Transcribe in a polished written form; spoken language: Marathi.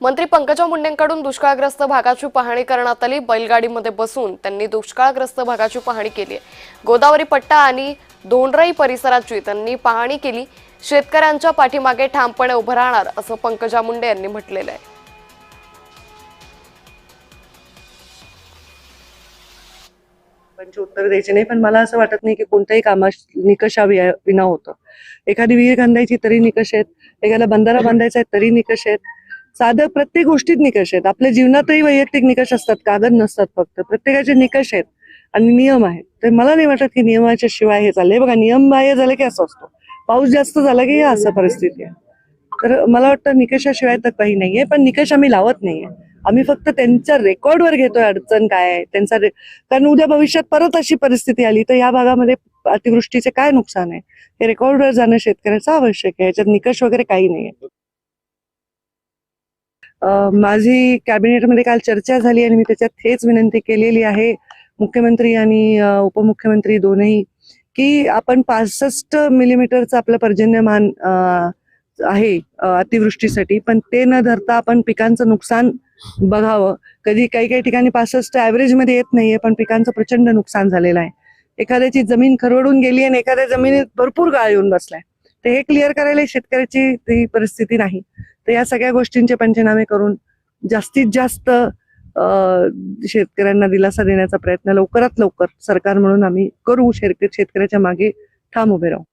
मंत्री पंकजा मुंडेंकडून दुष्काळग्रस्त भागाची पाहणी करण्यात आली। बैलगाडीमध्ये बसून त्यांनी दुष्काळग्रस्त भागाची पाहणी केली। गोदावरी पट्टा आणि दोंडराई परिसराची त्यांनी पाहणी केली। शेतकऱ्यांच्या पाठीमागे ठामपणे उभं राहणार असं पंकजा मुंडे यांनी म्हटलेलं आहे। उत्तर द्यायचे नाही, पण मला असं वाटत नाही की कोणत्याही कामा निकषा विना होतं। एखादी विहीर बांधायची तरी निकष आहेत, एखादा बंधारा बांधायचा आहे तरी निकष आहेत, साधं प्रत्येक गोष्टीत निकष आहेत। आपल्या जीवनातही वैयक्तिक निकष असतात, कागद नसतात, फक्त प्रत्येकाचे निकष आहेत आणि नियम आहेत। तर मला नाही वाटत की नियमाच्या शिवाय हे चाललंय। बघा, नियम बाह्य झालं की असं असतो, पाऊस जास्त झाला की असं परिस्थिती आहे। तर मला वाटतं निकषाशिवाय तर काही नाहीये, पण निकष आम्ही लावत नाहीये। आम्ही फक्त त्यांच्या रेकॉर्डवर घेतोय अडचण काय आहे त्यांचा, कारण उद्या भविष्यात परत अशी परिस्थिती आली तर या भागामध्ये अतिवृष्टीचे काय नुकसान आहे हे रेकॉर्डवर जाणं शेतकऱ्याचं आवश्यक आहे। याच्यात निकष वगैरे काही नाहीये। माझी कॅबिनेटमध्ये काल चर्चा झाली आणि मी त्याच्यात हेच विनंती केलेली आहे मुख्यमंत्री आणि उपमुख्यमंत्री दोनही, की आपण 65 मिलीमीटरचं आपलं पर्जन्यमान आहे अतिवृष्टीसाठी, पण ते न धरता आपण पिकांचं नुकसान बघावं। काही काही ठिकाणी 65 ऍव्हरेज मध्ये येत नाहीये, पण पिकांचं प्रचंड नुकसान झालेलं आहे। एखाद्याची जमीन खरवडून गेली आणि एखाद्या जमिनीत भरपूर गाळ येऊन बसलाय, तर हे क्लिअर करायला शेतकऱ्याची ती परिस्थिती नाही। तर या सगळ्या गोष्टींचे पंचनामे करून जास्तीत जास्त शेतकऱ्यांना दिलासा देण्याचा प्रयत्न लवकरात लवकर सरकार म्हणून आम्ही करू। शेतकऱ्याच्या मागे ठाम उभे राहू।